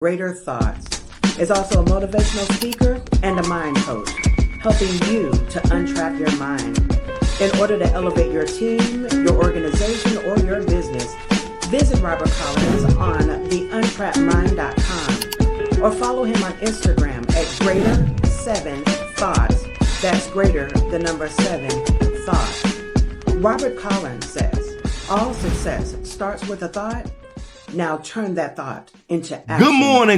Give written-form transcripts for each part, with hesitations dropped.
Greater Thoughts is also a motivational speaker and a mind coach, helping you to untrap your mind. In order to elevate your team, your organization, or your business, visit Robert Collins on theuntrapmind.com or follow him on Instagram at greater7thoughts. That's greater, the number 7, thoughts. Robert Collins says, all success starts with a thought. Now turn that thought into action.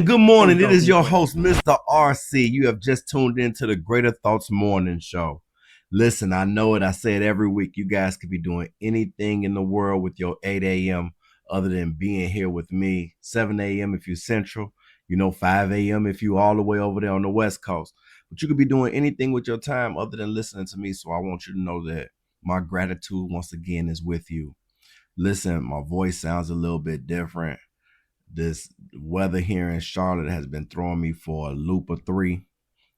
Good morning. It is your host, Mr. RC. You have just tuned into the Greater Thoughts Morning Show. Listen, I know it. I say it every week. You guys could be doing anything in the world with your 8 a.m. other than being here with me. 7 a.m. if you're Central, 5 a.m. if you all the way over there on the West Coast. But you could be doing anything with your time other than listening to me. So I want you to know that my gratitude once again is with you. Listen, my voice sounds a little bit different. This weather here in Charlotte has been throwing me for a loop of 3.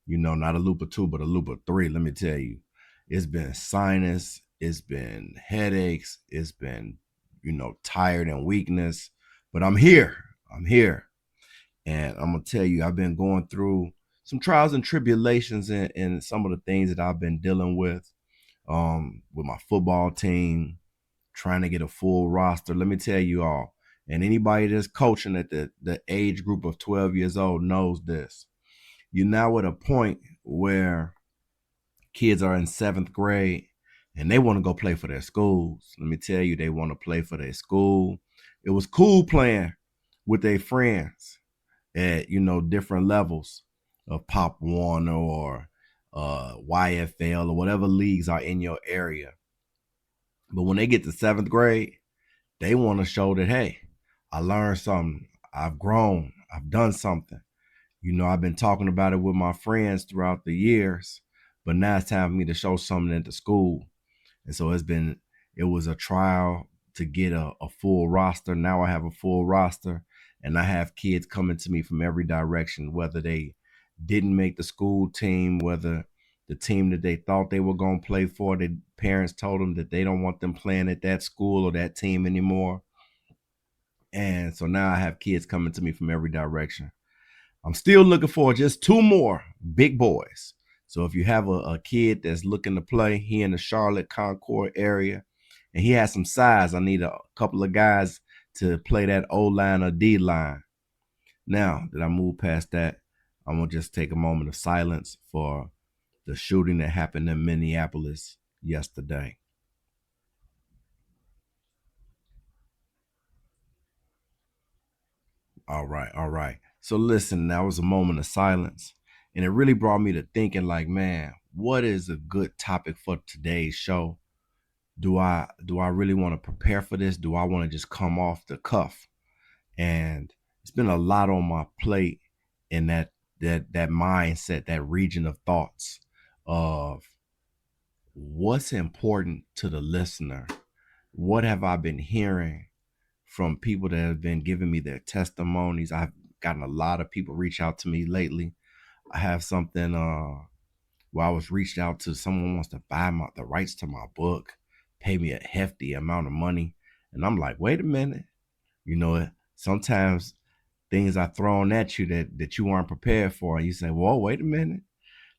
Not a loop of 2, but a loop of 3. Let me tell you, it's been sinus, it's been headaches, it's been, tired and weakness. But I'm here. And I'm going to tell you, I've been going through some trials and tribulations and some of the things that I've been dealing with my football team, trying to get a full roster. Let me tell you all, and anybody that's coaching at the age group of 12 years old knows this. You're now at a point where kids are in 7th grade and they want to go play for their schools. Let me tell you, they want to play for their school. It was cool playing with their friends at, different levels of Pop Warner or YFL or whatever leagues are in your area. But when they get to 7th grade, they want to show that, hey, I learned something. I've grown. I've done something. I've been talking about it with my friends throughout the years, but now it's time for me to show something at the school. And so it was a trial to get a full roster. Now I have a full roster, and I have kids coming to me from every direction, whether they didn't make the school team, whether the team that they thought they were going to play for, the parents told them that they don't want them playing at that school or that team anymore. And so now I have kids coming to me from every direction. I'm still looking for just 2 more big boys. So if you have a kid that's looking to play here in the Charlotte Concord area and he has some size, I need a couple of guys to play that O-line or D-line. Now that I move past that, I'm going to just take a moment of silence for the shooting that happened in Minneapolis yesterday. All right. So listen, that was a moment of silence. And it really brought me to thinking like, man, what is a good topic for today's show? Do I really want to prepare for this? Do I want to just come off the cuff? And it's been a lot on my plate in that mindset, that region of thoughts of what's important to the listener. What have I been hearing from people that have been giving me their testimonies? I've gotten a lot of people reach out to me lately. I have something where I was reached out to, someone wants to buy the rights to my book, pay me a hefty amount of money. And I'm like, wait a minute. Sometimes things are thrown at you that you weren't prepared for. And you say, whoa, wait a minute.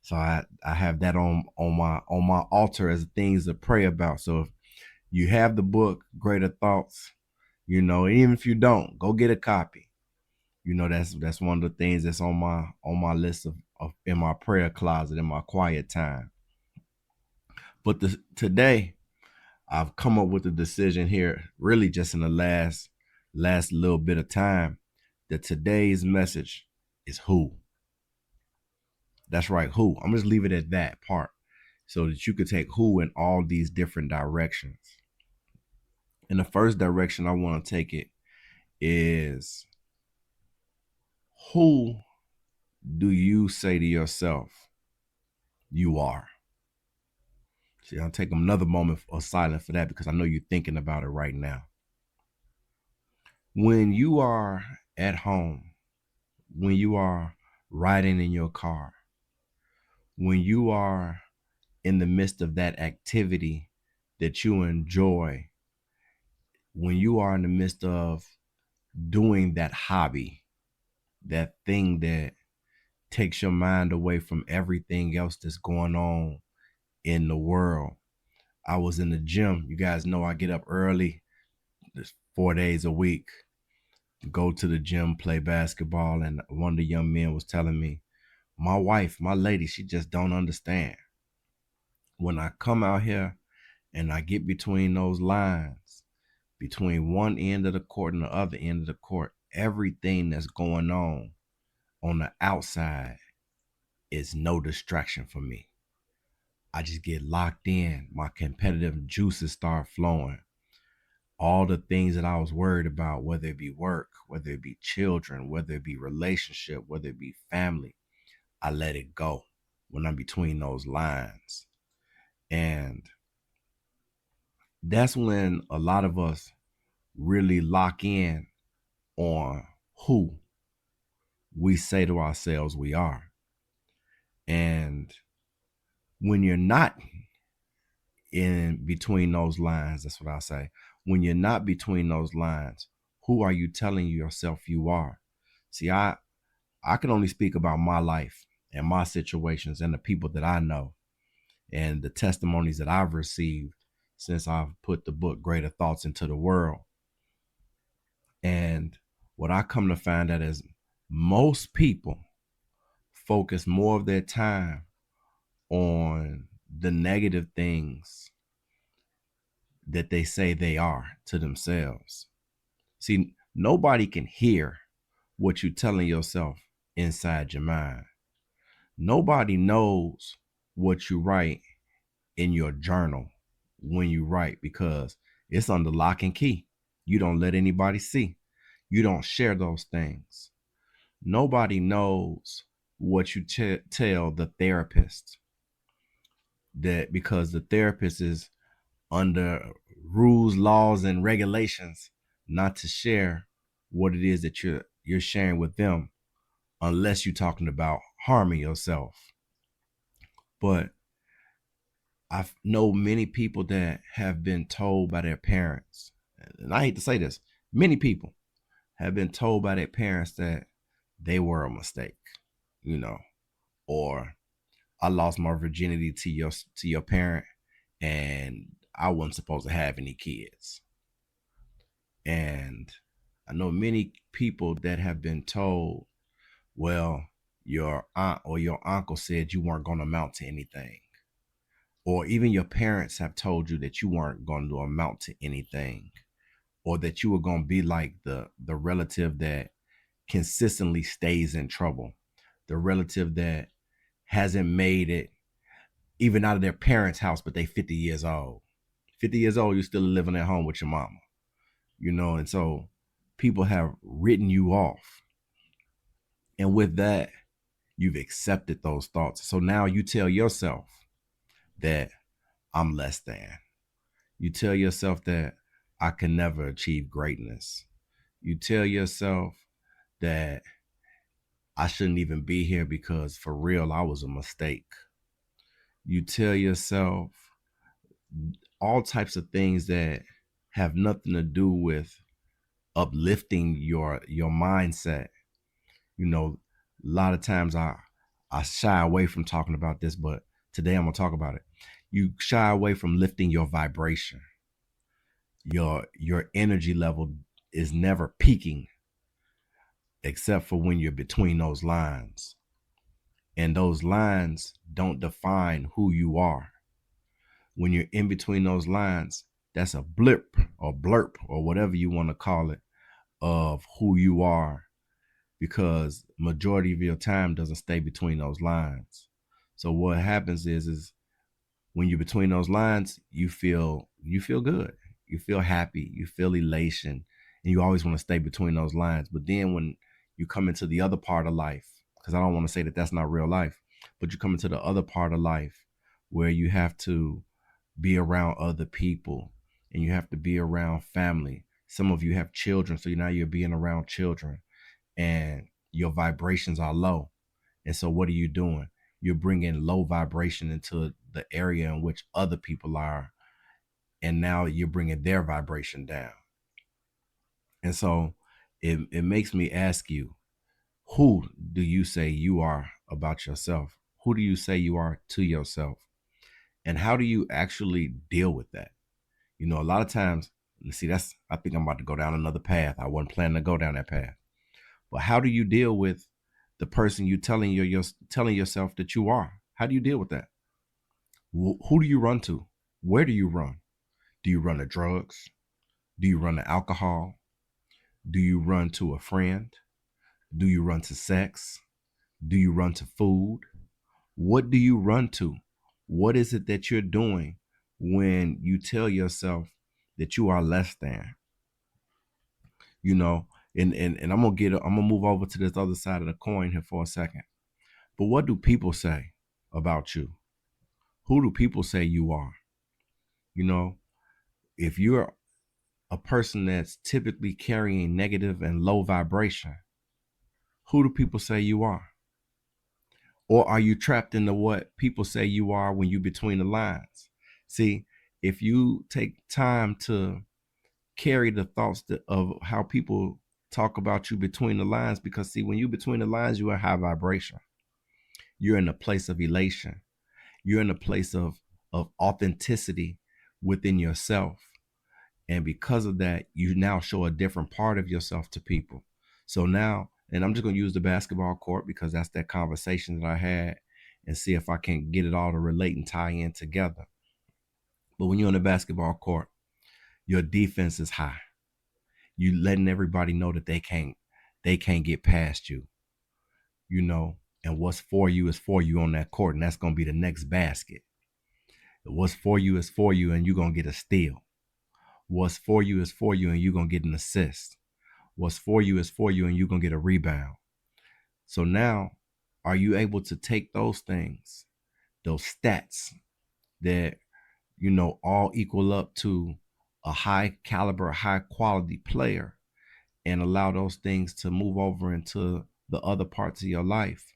So I have that on my altar as things to pray about. So if you have the book, Greater Thoughts, even if you don't, go get a copy. That's one of the things that's on my list of in my prayer closet, in my quiet time. But today, I've come up with a decision here, really just in the last little bit of time, that today's message is who. That's right, who. I'm just leave it at that part so that you could take who in all these different directions. In the first direction I want to take it is, who do you say to yourself you are? See, I'll take another moment of silence for that because I know you're thinking about it right now. When you are at home, when you are riding in your car, when you are in the midst of that activity that you enjoy, when you are in the midst of doing that hobby that thing that takes your mind away from everything else that's going on in the world. I was in the gym. You guys know I get up early, 4 days a week, go to the gym, play basketball. And one of the young men was telling me, my wife, my lady, she just don't understand. When I come out here and I get between those lines, between one end of the court and the other end of the court, everything that's going on the outside is no distraction for me. I just get locked in. My competitive juices start flowing. All the things that I was worried about, whether it be work, whether it be children, whether it be relationship, whether it be family, I let it go when I'm between those lines. And that's when a lot of us really lock in on who we say to ourselves we are. And when you're not in between those lines, that's what I say. When you're not between those lines, who are you telling yourself you are? See, I can only speak about my life and my situations and the people that I know and the testimonies that I've received since I've put the book Greater Thoughts into the world. And what I come to find out is most people focus more of their time on the negative things that they say they are to themselves. See, nobody can hear what you're telling yourself inside your mind. Nobody knows what you write in your journal when you write because it's under lock and key. You don't let anybody see. You don't share those things. Nobody knows what you tell the therapist, that because the therapist is under rules, laws, and regulations not to share what it is that you're sharing with them unless you're talking about harming yourself. But I know many people that have been told by their parents, and I hate to say this, many people have been told by their parents that they were a mistake, you know, or I lost my virginity to your parent and I wasn't supposed to have any kids. And I know many people that have been told, well, your aunt or your uncle said you weren't going to amount to anything. Or even your parents have told you that you weren't going to amount to anything. Or that you were going to be like the relative that consistently stays in trouble. The relative that hasn't made it even out of their parents' house, but they 50 years old. 50 years old, you're still living at home with your mama, you know, and so people have written you off. And with that, you've accepted those thoughts. So now you tell yourself that I'm less than. You tell yourself that I can never achieve greatness. You tell yourself that I shouldn't even be here because for real, I was a mistake. You tell yourself all types of things that have nothing to do with uplifting your mindset. You know, a lot of times I shy away from talking about this, but today I'm gonna talk about it. You shy away from lifting your vibration. Your energy level is never peaking except for when you're between those lines. And those lines don't define who you are. When you're in between those lines, that's a blip or blurp or whatever you want to call it of who you are, because majority of your time doesn't stay between those lines. So what happens is when you're between those lines, you feel good. You feel happy, you feel elation, and you always want to stay between those lines. But then when you come into the other part of life, because I don't want to say that that's not real life, but you come into the other part of life where you have to be around other people and you have to be around family. Some of you have children, so now you're being around children and your vibrations are low. And so what are you doing? You're bringing low vibration into the area in which other people are. And now you're bringing their vibration down. And so it makes me ask you, Who do you say you are about yourself? Who do you say you are to yourself? And how do you actually deal with that? You know, a lot of times, let's see, I think I'm about to go down another path. I wasn't planning to go down that path. But how do you deal with the person you telling yourself that you are? How do you deal with that? Who do you run to? Where do you run? Do you run to drugs? Do you run to alcohol? Do you run to a friend? Do you run to sex? Do you run to food? What do you run to? What is it that you're doing when you tell yourself that you are less than? You know, and I'm gonna move over to this other side of the coin here for a second. But what do people say about you? Who do people say you are? You know, if you're a person that's typically carrying negative and low vibration, who do people say you are? Or are you trapped into what people say you are when you between the lines? See, if you take time to carry the thoughts of how people talk about you between the lines, because see, when you between the lines, you're in high vibration. You're in a place of elation. You're in a place of authenticity within yourself. And because of that, you now show a different part of yourself to people. So now, and I'm just going to use the basketball court because that's that conversation that I had, and see if I can get it all to relate and tie in together. But when you're on the basketball court, your defense is high. You letting everybody know that they can't get past you, you know, and what's for you is for you on that court, and that's going to be the next basket. What's for you is for you, and you're going to get a steal. What's for you is for you, and you're going to get an assist. What's for you is for you, and you're going to get a rebound. So now, are you able to take those things, those stats that, you know, all equal up to a high caliber, high quality player, and allow those things to move over into the other parts of your life?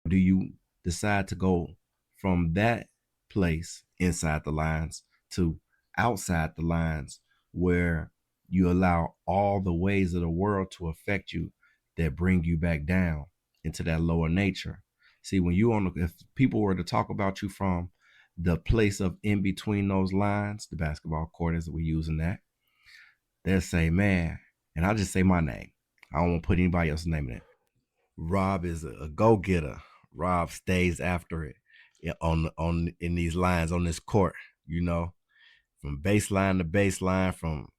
Do you decide to go from that place inside the lines to outside the lines, where you allow all the ways of the world to affect you that bring you back down into that lower nature? See, when you if people were to talk about you from the place of in between those lines, the basketball court as we're using that, they'll say, man, and I'll just say my name. I don't want to put anybody else's name in it. Rob is a go-getter. Rob stays after it on in these lines on this court, you know, from baseline to baseline, from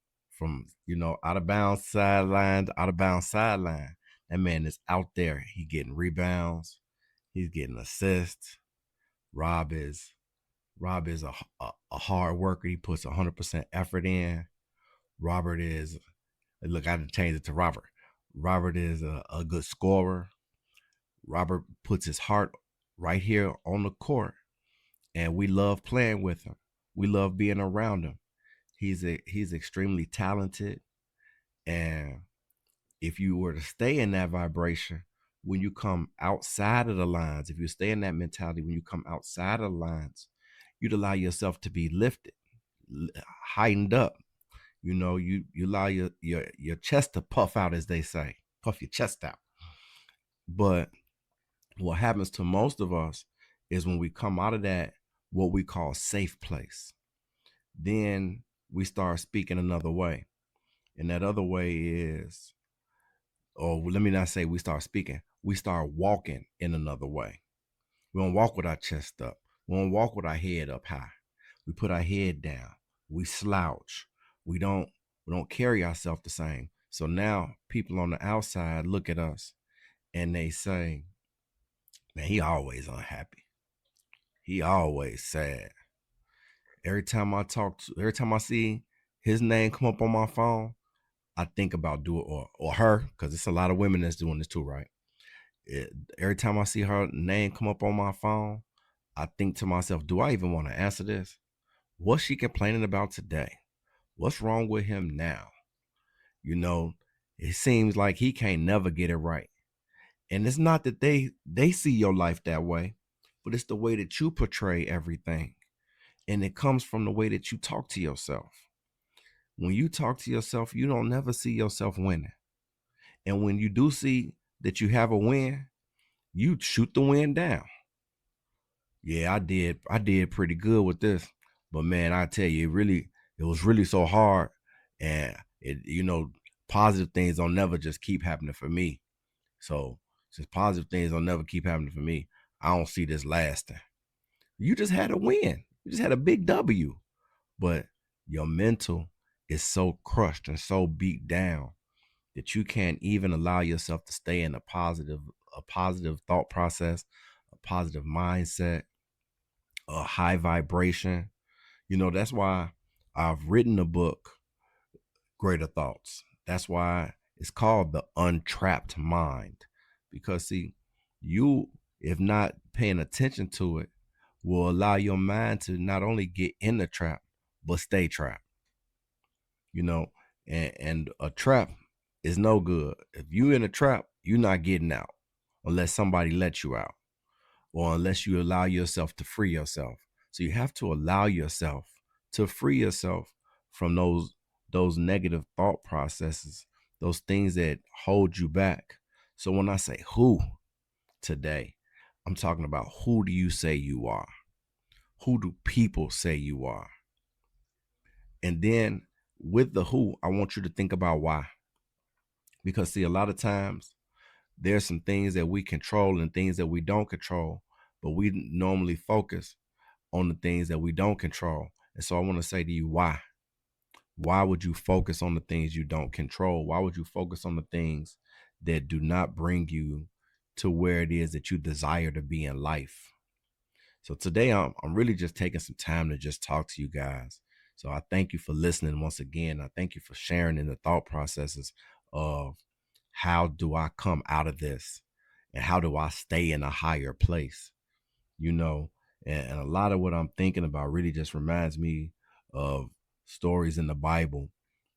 you know, out of bounds sideline to out of bounds sideline. That man is out there. He getting rebounds. He's getting assists. Rob is Rob is a hard worker. He puts 100% effort in. Robert is, look, I had to change it to Robert. Robert is a good scorer. Robert puts his heart right here on the court, and we love playing with him. We love being around him. He's extremely talented, and if you were to stay in that vibration, when you come outside of the lines, if you stay in that mentality, when you come outside of the lines, you'd allow yourself to be lifted, heightened up. You know, you allow your chest to puff out, as they say, puff your chest out. But what happens to most of us is when we come out of that, what we call safe place, then we start speaking another way. And that other way is, or let me not say we start speaking, we start walking in another way. We don't walk with our chest up. We don't walk with our head up high. We put our head down. We slouch. We don't carry ourselves the same. So now people on the outside look at us and they say, man, he always unhappy. He always sad. Every time I see his name come up on my phone, I think about doing, or her, because it's a lot of women that's doing this too, right? Every time I see her name come up on my phone, I think to myself, do I even want to answer this? What's she complaining about today? What's wrong with him now? You know, it seems like he can't never get it right. And it's not that they see your life that way, but it's the way that you portray everything. And it comes from the way that you talk to yourself. When you talk to yourself, you don't never see yourself winning. And when you do see that you have a win, you shoot the win down. Yeah, I did pretty good with this. But man, I tell you, it was really so hard. And positive things don't never just keep happening for me. So since positive things don't never keep happening for me, I don't see this lasting. You just had a win. You just had a big W. But your mental is so crushed and so beat down that you can't even allow yourself to stay in a positive thought process, a positive mindset, a high vibration. That's why I've written a book, Greater Thoughts. That's why it's called The Untrapped Mind. Because see, you, if not paying attention to it, will allow your mind to not only get in the trap, but stay trapped. you know, and a trap is no good. If you in a trap, you're not getting out unless somebody lets you out or unless you allow yourself to free yourself. So you have to allow yourself to free yourself from those negative thought processes, those things that hold you back. So when I say who today, I'm talking about who do you say you are? Who do people say you are? And then with the who, I want you to think about why. Because see, a lot of times there's some things that we control and things that we don't control, but we normally focus on the things that we don't control. And so I want to say to you, why? Why would you focus on the things you don't control? Why would you focus on the things that do not bring you to where it is that you desire to be in life? So today I'm really just taking some time to just talk to you guys. So I thank you for listening once again. I thank you for sharing in the thought processes of how do I come out of this and how do I stay in a higher place, you know? And a lot of what I'm thinking about really just reminds me of stories in the Bible.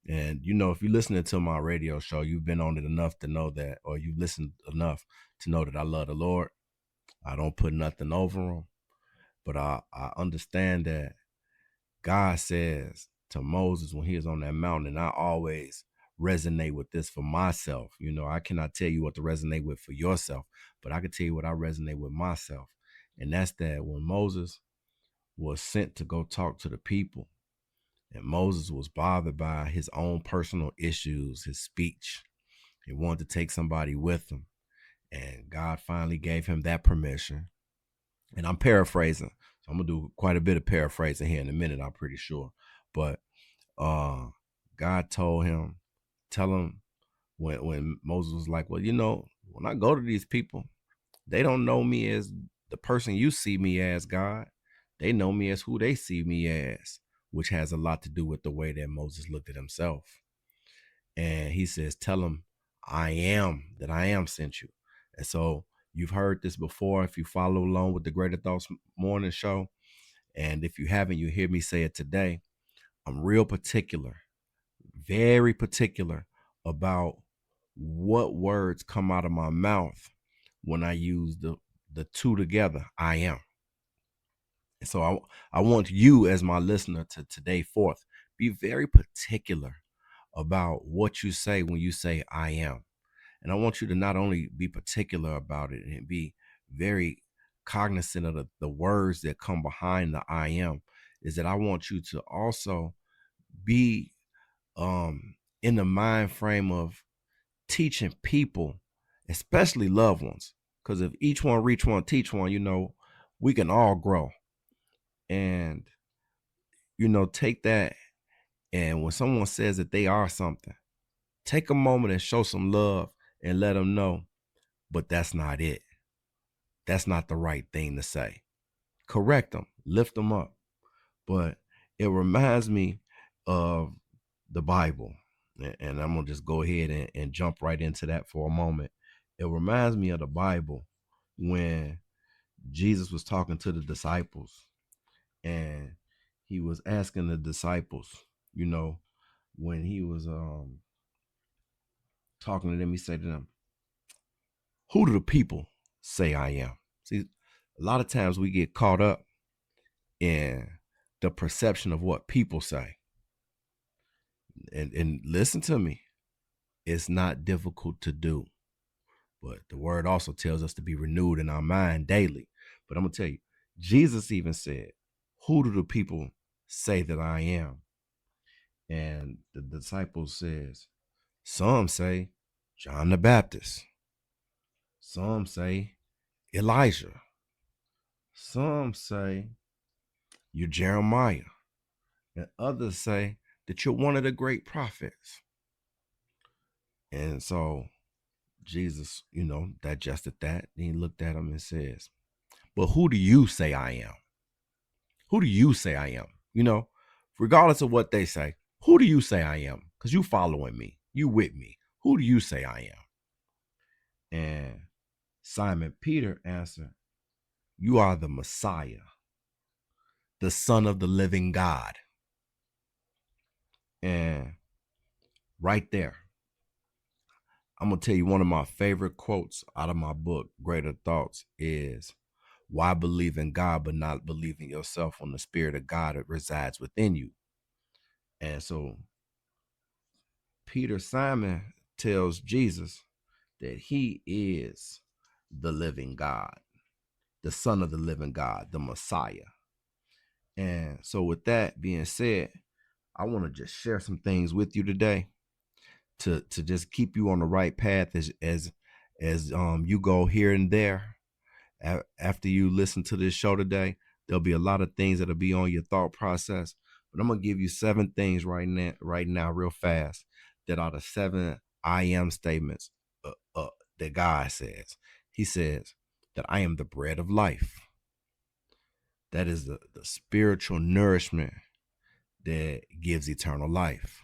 And, if you're listening to my radio show, you've been on it enough to know that, or you've listened enough to know that I love the Lord. I don't put nothing over him. But I understand that God says to Moses when he was on that mountain, and I always resonate with this for myself. I cannot tell you what to resonate with for yourself, but I can tell you what I resonate with myself. And that's that when Moses was sent to go talk to the people, and Moses was bothered by his own personal issues, his speech. He wanted to take somebody with him. And God finally gave him that permission. And I'm paraphrasing. So I'm gonna do quite a bit of paraphrasing here in a minute, I'm pretty sure. But God told him, tell him when Moses was like, well, when I go to these people, they don't know me as the person you see me as, God. They know me as who they see me as, which has a lot to do with the way that Moses looked at himself. And he says, tell him I am sent you. And so you've heard this before if you follow along with the Greater Thoughts Morning Show. And if you haven't, you hear me say it today. I'm real particular, very particular about what words come out of my mouth when I use the two together. I am. And so I want you as my listener to today forth, be very particular about what you say when you say I am. And I want you to not only be particular about it and be very cognizant of the words that come behind the I am, is that I want you to also be in the mind frame of teaching people, especially loved ones. Because if each one reach one, teach one, we can all grow. And, take that. And when someone says that they are something, take a moment and show some love and let them know, but that's not it. That's not the right thing to say. Correct them, lift them up. But it reminds me of the Bible. And I'm going to just go ahead and jump right into that for a moment. It reminds me of the Bible when Jesus was talking to the disciples and he was asking the disciples, when he was talking to them, he said to them, who do the people say I am? See, a lot of times we get caught up in the perception of what people say. And listen to me, it's not difficult to do. But the word also tells us to be renewed in our mind daily. But I'm going to tell you, Jesus even said, who do the people say that I am? And the disciples says, some say John the Baptist. Some say Elijah. Some say you're Jeremiah. And others say that you're one of the great prophets. And so Jesus, digested that. Then he looked at him and says, but who do you say I am? Who do you say I am? Regardless of what they say, who do you say I am? Because you following me. You with me. Who do you say I am? And Simon Peter answered, you are the Messiah, the Son of the living God. And right there, I'm going to tell you one of my favorite quotes out of my book, Greater Thoughts, is why believe in God but not believe in yourself when the Spirit of God resides within you? And so Simon tells Jesus that he is the living God, the Son of the living God, the Messiah. And so with that being said, I want to just share some things with you today to just keep you on the right path as you go here and there. After you listen to this show today, there'll be a lot of things that'll be on your thought process. But I'm gonna give you 7 things right now, real fast, that are the 7 I am statements that God says. He says that I am the bread of life. That is the spiritual nourishment that gives eternal life.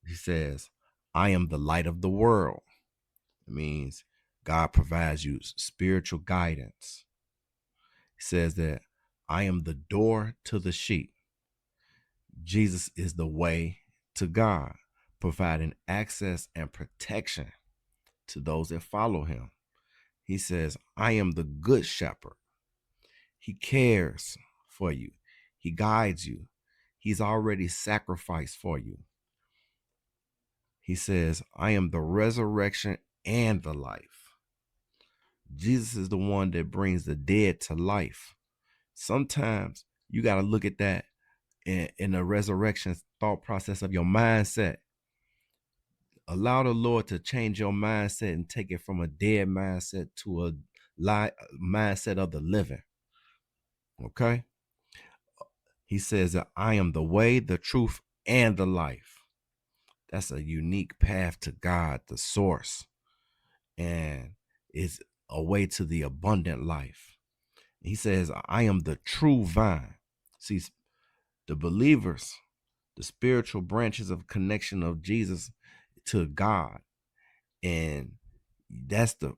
He says, I am the light of the world. It means God provides you spiritual guidance. He says that I am the door to the sheep. Jesus is the way to God, providing access and protection to those that follow him. He says, I am the good shepherd. He cares for you. He guides you. He's already sacrificed for you. He says, I am the resurrection and the life. Jesus is the one that brings the dead to life. Sometimes you got to look at that in the resurrection thought process of your mindset. Allow the Lord to change your mindset and take it from a dead mindset to a mindset of the living. Okay? He says that I am the way, the truth, and the life. That's a unique path to God, the source, and it's a way to the abundant life. He says, I am the true vine. See, the believers, the spiritual branches of connection of Jesus to God, and that's the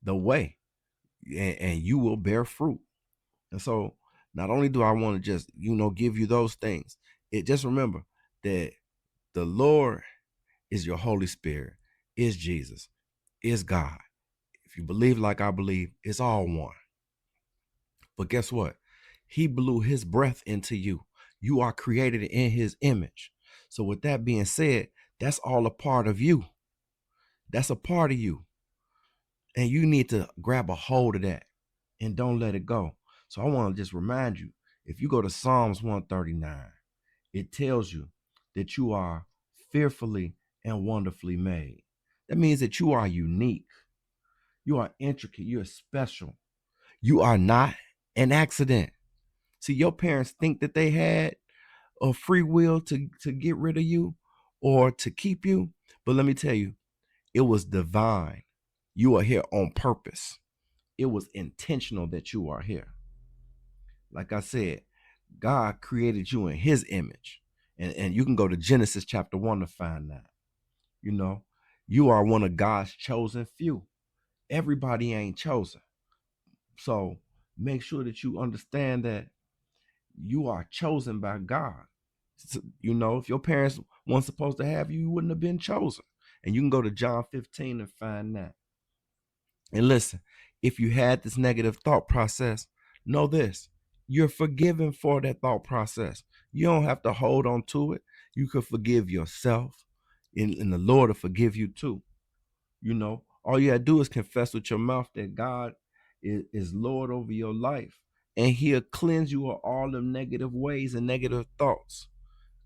way, and you will bear fruit. And so not only do I want to just give you those things, it just remember that the Lord is your Holy Spirit, is Jesus, is God. If you believe like I believe, it's all one. But guess what? He blew his breath into you. You are created in his image. So with that being said, that's all a part of you. That's a part of you. And you need to grab a hold of that and don't let it go. So I want to just remind you, if you go to Psalms 139, it tells you that you are fearfully and wonderfully made. That means that you are unique. You are intricate. You're special. You are not an accident. See, your parents think that they had a free will to get rid of you or to keep you. But let me tell you, it was divine. You are here on purpose. It was intentional that you are here. Like I said, God created you in his image. And you can go to Genesis chapter 1 to find that. You are one of God's chosen few. Everybody ain't chosen. So make sure that you understand that you are chosen by God. So, if your parents weren't supposed to have you, you wouldn't have been chosen. And you can go to John 15 and find that. And listen, if you had this negative thought process, know this: you're forgiven for that thought process. You don't have to hold on to it. You could forgive yourself, and the Lord will forgive you too. All you gotta do is confess with your mouth that God is Lord over your life, and He'll cleanse you of all them negative ways and negative thoughts.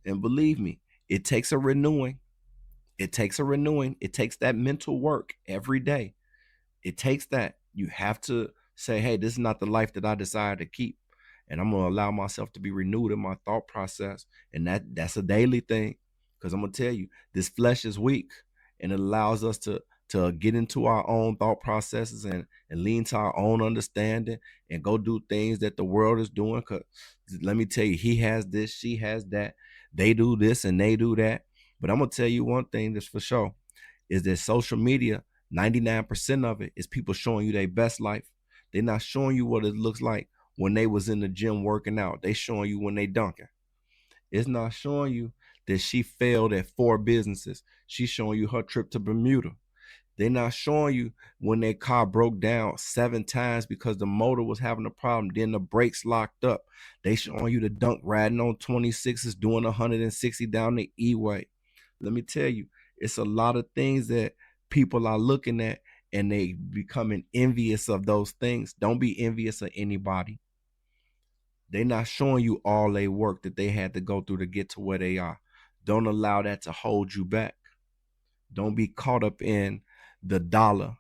And believe me, it takes a renewing. It takes a renewing. It takes that mental work every day. It takes that. You have to say, hey, this is not the life that I desire to keep. And I'm gonna allow myself to be renewed in my thought process. And that's a daily thing. Because I'm gonna tell you, this flesh is weak, and it allows us to get into our own thought processes and lean to our own understanding and go do things that the world is doing. Cause let me tell you, he has this, she has that, they do this and they do that. But I'm gonna tell you one thing that's for sure is that social media, 99% of it is people showing you their best life. They're not showing you what it looks like when they was in the gym working out. They showing you when they dunking. It's not showing you that she failed at 4 businesses. She's showing you her trip to Bermuda. They're not showing you when their car broke down 7 times because the motor was having a problem. Then the brakes locked up. They showing you the dunk riding on 26s, doing 160 down the E-way. Let me tell you, it's a lot of things that people are looking at and they becoming envious of those things. Don't be envious of anybody. They're not showing you all their work that they had to go through to get to where they are. Don't allow that to hold you back. Don't be caught up in the dollar.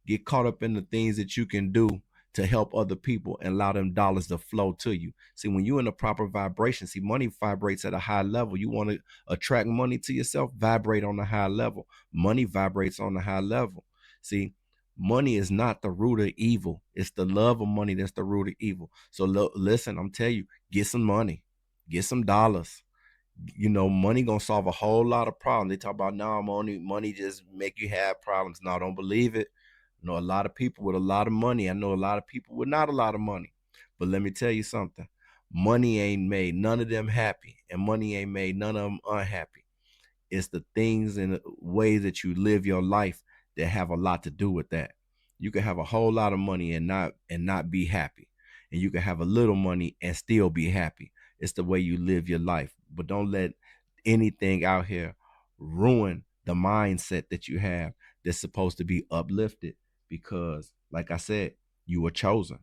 Get caught up in the things that you can do to help other people and allow them dollars to flow to you. See, when you're in the proper vibration, see, money vibrates at a high level. You want to attract money to yourself, vibrate on a high level. Money vibrates on a high level. See, money is not the root of evil. It's the love of money that's the root of evil. So listen, I'm telling you, get some money, get some dollars. You know, money gonna solve a whole lot of problems. They talk about now money just make you have problems. No, don't believe it. I know a lot of people with a lot of money. I know a lot of people with not a lot of money. But let me tell you something. Money ain't made none of them happy, and money ain't made none of them unhappy. It's the things and the ways that you live your life that have a lot to do with that. You can have a whole lot of money and not be happy. And you can have a little money and still be happy. It's the way you live your life. But don't let anything out here ruin the mindset that you have that's supposed to be uplifted, because like I said, you were chosen.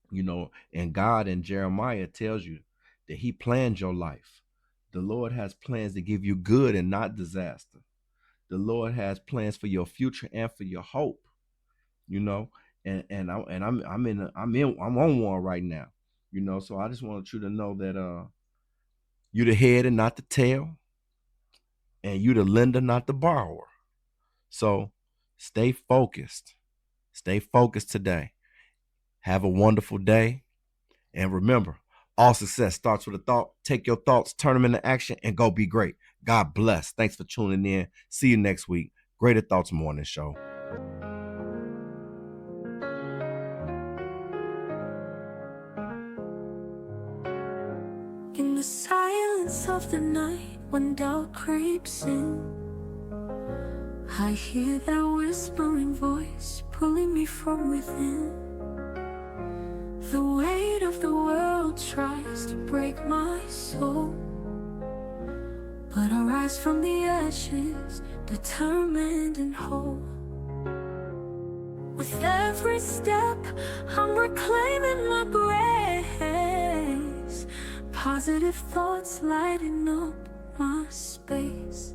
You know, and God in Jeremiah tells you that he planned your life. The Lord has plans to give you good and not disaster. The Lord has plans for your future and for your hope. You know, I'm on one right now. You know, so I just want you to know that you the head and not the tail, and you the lender, not the borrower. So stay focused. Stay focused today. Have a wonderful day. And remember, all success starts with a thought. Take your thoughts, turn them into action, and go be great. God bless. Thanks for tuning in. See you next week. Greater Thoughts Morning Show. In the silence of the night, when doubt creeps in, I hear that whispering voice pulling me from within. The weight of the world tries to break my soul, but I rise from the ashes, determined and whole. With every step, I'm reclaiming my grace. Positive thoughts lighting up my space.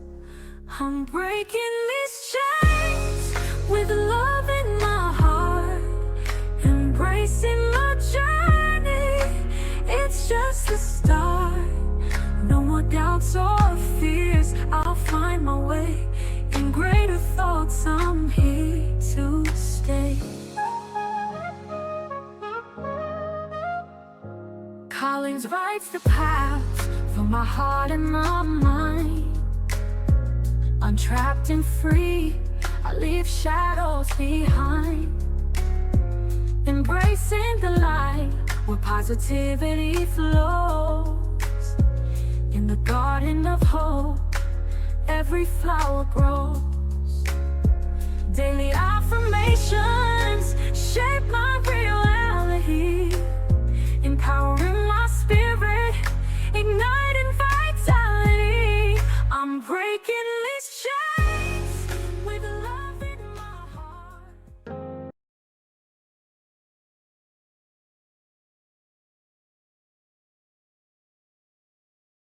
I'm breaking these chains with love in my heart, embracing my journey. It's just the start. No more doubts or fears. I'll find my way. In greater thoughts, I'm here to stay. Collins writes the path for my heart and my mind. Untrapped and free, I leave shadows behind. Embracing the light where positivity flows. In the garden of hope, every flower grows. Daily affirmation